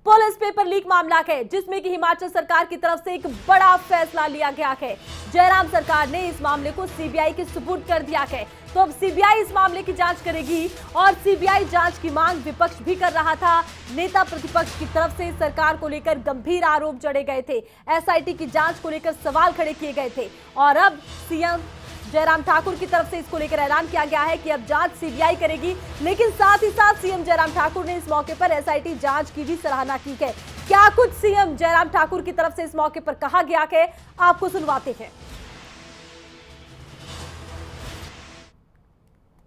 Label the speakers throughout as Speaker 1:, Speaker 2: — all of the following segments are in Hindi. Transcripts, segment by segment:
Speaker 1: पुलिस पेपर लीक मामला है जिसमें कि हिमाचल सरकार की तरफ से एक बड़ा फैसला लिया गया है। जयराम सरकार ने इस मामले को सीबीआई के सुपुर्द कर दिया है। तो अब सीबीआई इस मामले की जांच करेगी और सीबीआई जांच की मांग विपक्ष भी कर रहा था। नेता प्रतिपक्ष की तरफ से सरकार को लेकर गंभीर आरोप जड़े गए थे। एसआईटी की जांच को लेकर सवाल खड़े किए गए थे और अब सीएम जयराम ठाकुर की तरफ से इसको लेकर ऐलान किया गया है कि अब जांच सीबीआई करेगी। लेकिन साथ ही साथ सीएम जयराम ठाकुर ने इस मौके पर एसआईटी जांच की भी सराहना की है। क्या कुछ सीएम जयराम ठाकुर की तरफ से इस मौके पर कहा गया है, आपको सुनवाते हैं।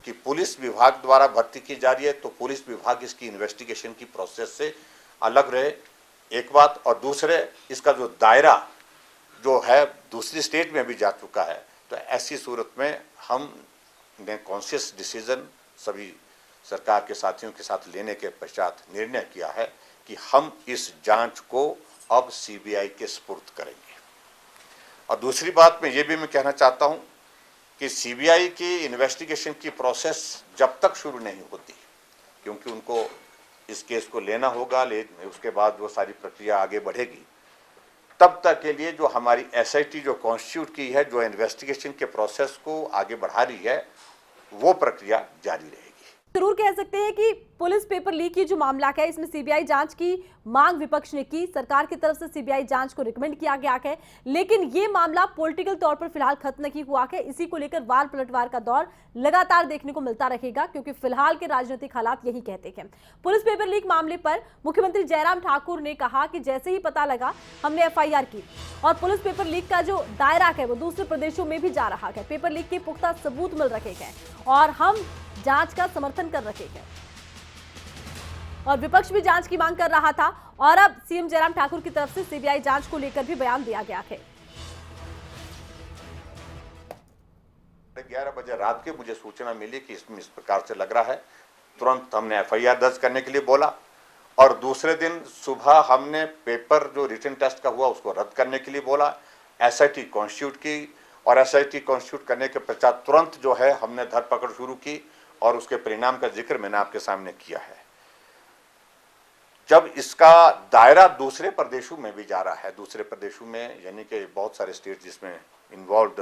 Speaker 2: कि पुलिस विभाग द्वारा भर्ती की जा रही है तो पुलिस विभाग इसकी इन्वेस्टिगेशन की प्रोसेस से अलग रहे, एक बात। और दूसरे, इसका जो दायरा जो है दूसरी स्टेट में भी जा चुका है, तो ऐसी सूरत में हमने कॉन्शियस डिसीजन सभी सरकार के साथियों के साथ लेने के पश्चात निर्णय किया है कि हम इस जांच को अब सीबीआई के सुपुर्द करेंगे। और दूसरी बात में ये भी मैं कहना चाहता हूं कि सीबीआई की इन्वेस्टिगेशन की प्रोसेस जब तक शुरू नहीं होती, क्योंकि उनको इस केस को लेना होगा, उसके बाद वो सारी प्रक्रिया आगे बढ़ेगी, तब तक के लिए जो हमारी एसआईटी जो कॉन्स्टिट्यूट की है, जो इन्वेस्टिगेशन के प्रोसेस को आगे बढ़ा रही है, वो प्रक्रिया जारी रहेगी।
Speaker 1: जरूर कह सकते हैं कि पुलिस पेपर लीक की जो मामला है, इसमें सीबीआई जांच की मांग विपक्ष ने की। सरकार की तरफ से सीबीआई जांच को रिकमेंड किया गया है, लेकिन ये मामला पॉलिटिकल तौर पर फिलहाल खत्म नहीं हुआ है। इसी को लेकर वार पलटवार का दौर लगातार देखने को मिलता रहेगा, क्योंकि फिलहाल के राजनीतिक हालात यही कहते हैं। पुलिस पेपर लीक मामले पर मुख्यमंत्री जयराम ठाकुर ने कहा कि जैसे ही पता लगा हमने एफआईआर की और पुलिस पेपर लीक का जो दायरा है वो दूसरे प्रदेशों में भी जा रहा है। पेपर लीक के पुख्ता सबूत मिल रहे हैं और हम जांच का समर्थन कर रहे हैं और विपक्ष भी जांच की मांग कर रहा था। और अब सीएम जयराम ठाकुर की तरफ से सीबीआई जांच को लेकर भी बयान दिया गया है।
Speaker 2: 11 बजे रात के मुझे सूचना मिली कि इसमें इस प्रकार से लग रहा है। तुरंत हमने एफआईआर दर्ज करने के लिए बोला और दूसरे दिन सुबह हमने पेपर जो रिटन टेस्ट का हुआ उसको रद्द करने के लिए बोला। एसआईटी कॉन्स्टिट्यूट की और एसआईटी कॉन्स्टिट्यूट करने के पश्चात तुरंत जो है हमने धरपकड़ शुरू की और उसके परिणाम का जिक्र मैंने आपके सामने किया है। जब इसका दायरा दूसरे प्रदेशों में भी जा रहा है, दूसरे प्रदेशों में यानी कि बहुत सारे स्टेट जिसमें इन्वॉल्व,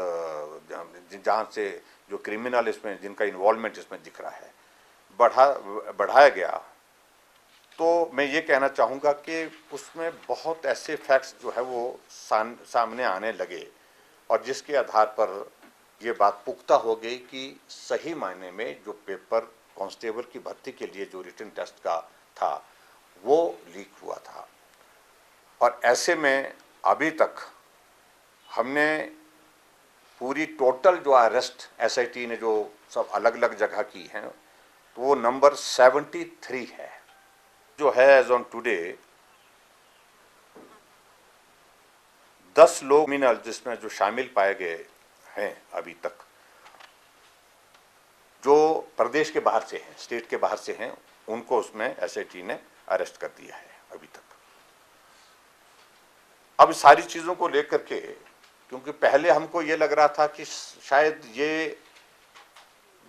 Speaker 2: जहां से जो क्रिमिनल इसमें जिनका इन्वॉल्वमेंट इसमें दिख रहा है बढ़ाया गया, तो मैं ये कहना चाहूँगा कि उसमें बहुत ऐसे फैक्ट्स जो है वो सामने आने लगे और जिसके आधार पर ये बात पुख्ता हो गई कि सही मायने में जो पेपर कांस्टेबल की भर्ती के लिए जो रिटन टेस्ट का था वो लीक हुआ था। और ऐसे में अभी तक हमने पूरी टोटल जो अरेस्ट एसआईटी ने जो सब अलग अलग जगह की हैं, तो वो नंबर 73 है जो है एज ऑन टुडे। 10 लोग क्रिमिनल जिसमें जो शामिल पाए गए हैं अभी तक, जो प्रदेश के बाहर से हैं, स्टेट के बाहर से हैं, उनको उसमें एसआईटी ने अरेस्ट कर दिया है अभी तक। अब सारी चीजों को लेकर के, क्योंकि पहले हमको ये लग रहा था कि शायद ये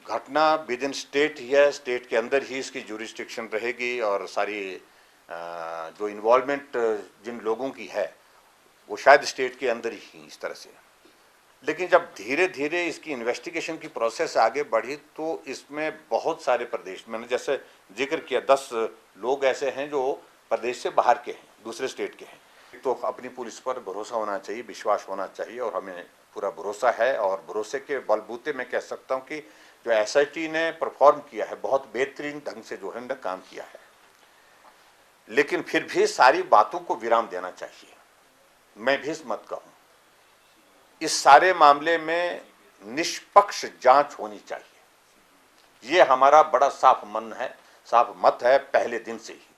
Speaker 2: घटना विद इन स्टेट ही है, स्टेट के अंदर ही इसकी ज्यूरिस्डिक्शन रहेगी और सारी जो इन्वॉल्वमेंट जिन लोगों की है वो शायद स्टेट के अंदर ही इस तरह से। लेकिन जब धीरे धीरे इसकी इन्वेस्टिगेशन की प्रोसेस आगे बढ़ी तो इसमें बहुत सारे प्रदेश, मैंने जैसे जिक्र किया 10 लोग ऐसे हैं जो प्रदेश से बाहर के हैं, दूसरे स्टेट के हैं। तो अपनी पुलिस पर भरोसा होना चाहिए, विश्वास होना चाहिए और हमें पूरा भरोसा है। और भरोसे के बलबूते मैं कह सकता हूँ कि जो एसआईटी ने परफॉर्म किया है बहुत बेहतरीन ढंग से जो है ना काम किया है। लेकिन फिर भी सारी बातों को विराम देना चाहिए। मैं भी मत कहूँ, इस सारे मामले में निष्पक्ष जांच होनी चाहिए। ये हमारा बड़ा साफ मन है, साफ मत है पहले दिन से ही।